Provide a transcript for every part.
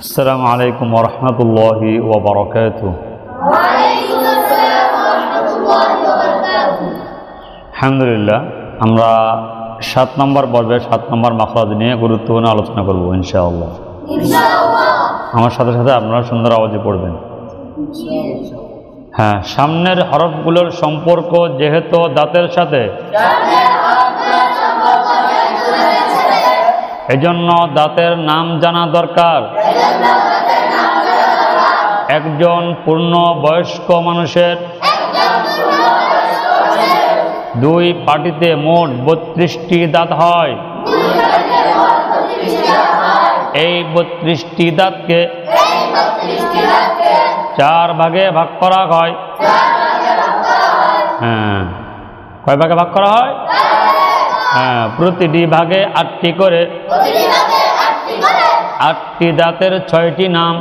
আসসালামু আলাইকুম ওয়া রাহমাতুল্লাহি ওয়া বারাকাতুহু। ওয়া আলাইকুম আসসালাম ওয়া রাহমাতুল্লাহি ওয়া বারাকাতুহু। আলহামদুলিল্লাহ, আমরা 7 নম্বর পর্বে 7 নম্বর মাখরাজ নিয়ে গুরুত্বপূর্ণ আলোচনা করব ইনশাআল্লাহ। ইনশাআল্লাহ। আমার সাথে সাথে আপনারা সুন্দর আওয়াজে পড়বেন। হ্যাঁ, সামনের হরফগুলোর সম্পর্ক যেহেতু দাঁতের সাথে, এজন্য দাঁতের নাম জানা দরকার। একজন পূর্ণ বয়স্ক মানুষের 2 পাটিতে মোট 32টি দাঁত হয়। এই 32টি দাঁতকে 4 ভাগে ভাগ করা হয়। হ্যাঁ, কয় ভাগে ভাগ করা হয়? হ্যাঁ, প্রতিটি ভাগে 8টি করে। 8টি দাঁতের 6টি নাম।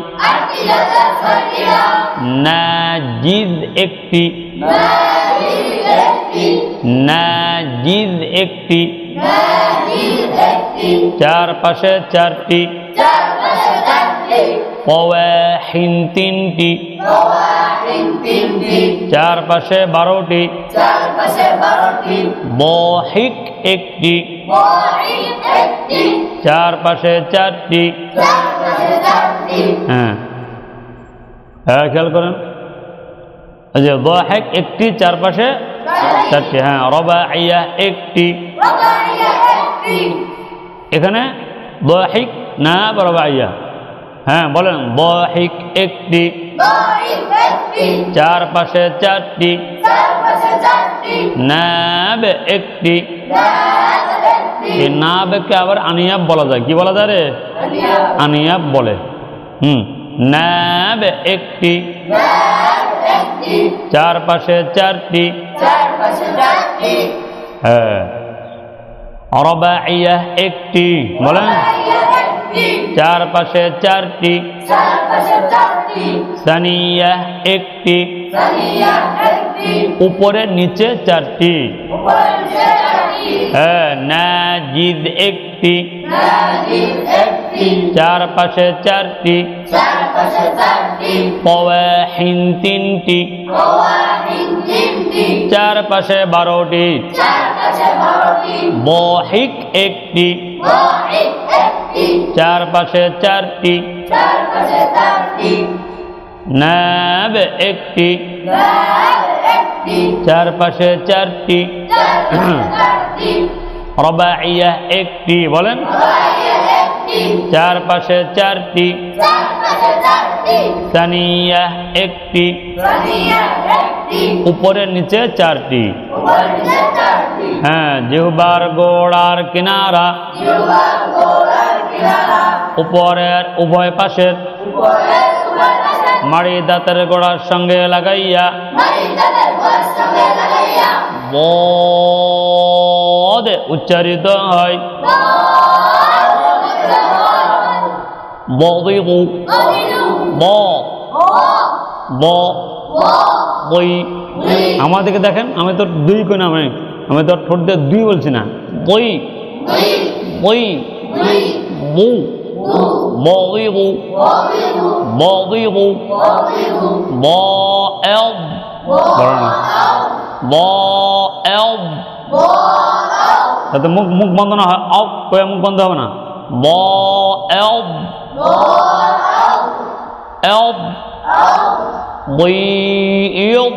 নাজিজ একটি, নাজিজ একটি, 4 পাশে 4টি, কওয়াহিন 3টি, 4 পাশে 12টি, বহিক একটি, 4 পাশে 4টি। হ্যাঁ, খেয়াল করেন, যে বহিক একটি, 4 পাশে 4টি। হ্যাঁ, রবাইয়া একটি, এখানে বহিক না রবাইয়া। হ্যাঁ বলেন, বহিক একটি, 4 পাশে 4টি, নাব একটি। এই নাবকে আবার আনিয়াব বলা যায়। কি বলা যায় রে? আনিয়াব বলে। নাব একটি, 4 পাশে 4টি। হ্যাঁ, রবাইয়া একটি, বলেন 4 পাশে 4টি। সানিয়া একটি, উপরে নিচে 4টি। হ্যাঁ, নাজিদ একটি, 4 পাশে 4টি। কওয়াহিন 3টি, 4 পাশে 12টি। বহিক একটি, 4 পাশে 4টি। নাব একটি, 4 পাশে 4টি। রবাইয়া একটি, বলেন 4 পাশে 4টি। সানিয়া একটি, উপরে নিচে 4টি। হ্যাঁ, জিহ্বার গোড়ার কিনারা, উপরের উভয় পাশের মাড়ি দাঁতের গোড়ার সঙ্গে লাগাইয়া বদ উচ্চারিত হয়। বদিগু, ব ব বই। আমাদেরকে দেখেন, আমি তো 2 কই না, আমি তো ঠোঁট দিয়ে 2 বলছি না। বই বই, বু বদিগু, বদিগু, ব এল, ব এল, যাতে মুখ বন্ধ না হয়। অফ কয়ে মুখ বন্ধ হবে না। ব এল, এল, বই ইল,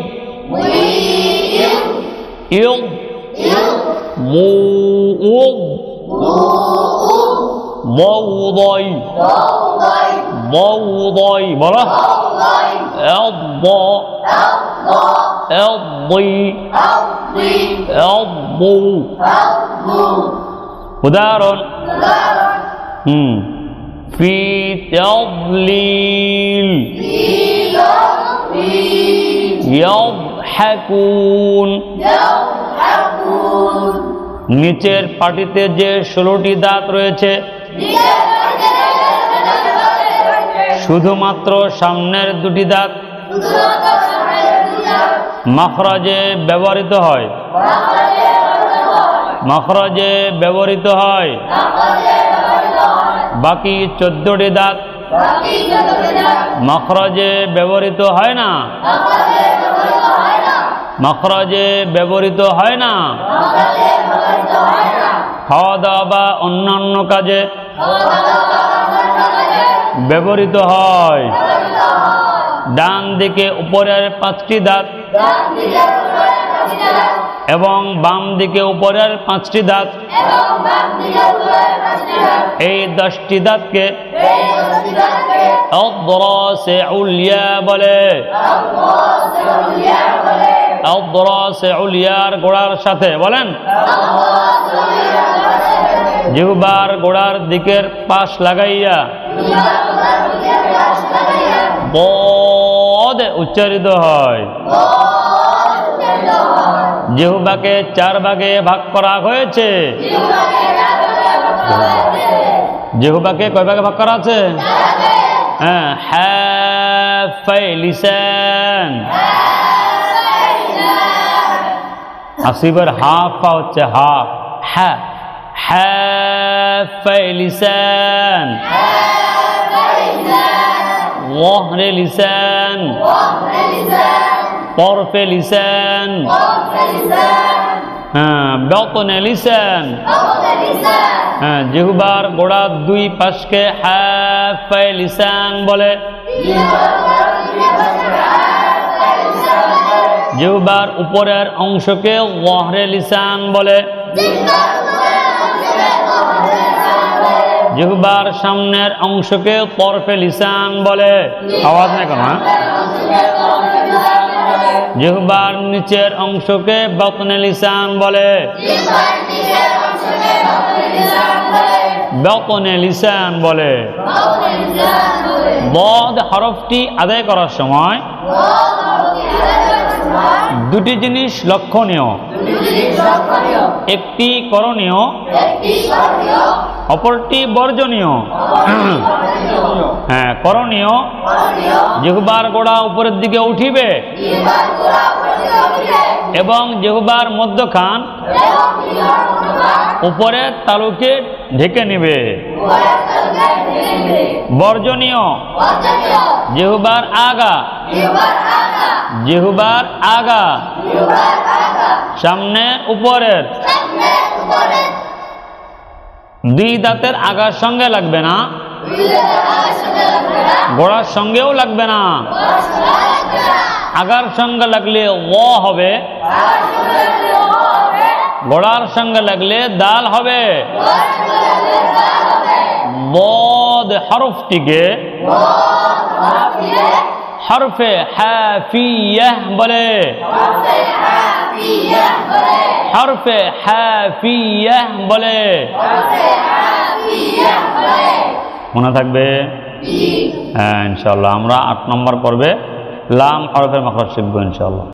ইল, মু উল, বউদই, বউদই, বলো এল ব, এল বই, এল বু। উদাহরণ, ফি তাদলিল, ইয়াদহাকুন। নিচের পাটিতে যে 16টি দাঁত রয়েছে, শুধুমাত্র সামনের 2টি দাঁত মাখরাজে ব্যবহৃত হয়। মাখরাজে ব্যবহৃত হয়। বাকি 14টি দাঁত মখরজে ব্যবহৃত হয় না, মখরজে ব্যবহৃত হয় না। খাওয়া দাওয়া বা অন্যান্য কাজে ব্যবহৃত হয়। ডান দিকে উপরের 5টি দাঁত এবং বাম দিকে উপরের 5টি দাঁত, এই 10টি দাঁতকে আদরাসে উলিয়া বলে। আদরাসে উলিয়ার গোড়ার সাথে বলেন, জিহ্বার গোড়ার দিকের পাশ লাগাইয়া বদ উচ্চারিত হয়। জিহ্বাকে 4 ভাগে ভাগ করা হয়েছে। জিহ্বাকে কয় ভাগে ভাগ করা আছে? হ্যাঁ, হাফাই লিসান। আসিবের হাফা হচ্ছে হাফ, হা, হাফাই লিসান, ওয়াহরে লিসান, طرفে লিসান, হ্যাঁ, বাতনে লিসান। হ্যাঁ, জিহ্বার গোড়ার 2 পাশকে হাফাই লিসান বলে। জিহ্বার উপরের অংশকে ওয়াহরে লিসান বলে। জিহ্বার সামনের অংশকে তরফে লিসান বলে। আওয়াজ নেই কোনো? জিহ্বার নিচের অংশকে বাতনে লিসান বলে। বাতনে লিসান বলে। বদ হরফটি আদায় করার সময় 2টি জিনিস লক্ষণীয়, একটি করণীয়, অপরটি বর্জনীয়। হ্যাঁ, করণীয়, জিহ্বার গোড়া উপরের দিকে উঠিবে এবং জিহ্বার মধ্যখান উপরের তালুকে ঢেকে নেবে। বর্জনীয়, জিহ্বার আগা, জিহ্বার আগা সামনের উপরের 2 দাঁতের আগার সঙ্গে লাগবে না, গোড়ার সঙ্গেও লাগবে না। আগার সঙ্গে লাগলে ওয়া হবে, গোড়ার সঙ্গে লাগলে দাল হবে। বদ হরফটিকে হরফে হাফিয়াহ বলে। হরফে হাফিয়াহ বলে। মনে থাকবে? হ্যাঁ, ইনশাআল্লাহ আমরা 8 নম্বর পর্বে লাম হরফের মাখরাজ শিখব ইনশাআল্লাহ।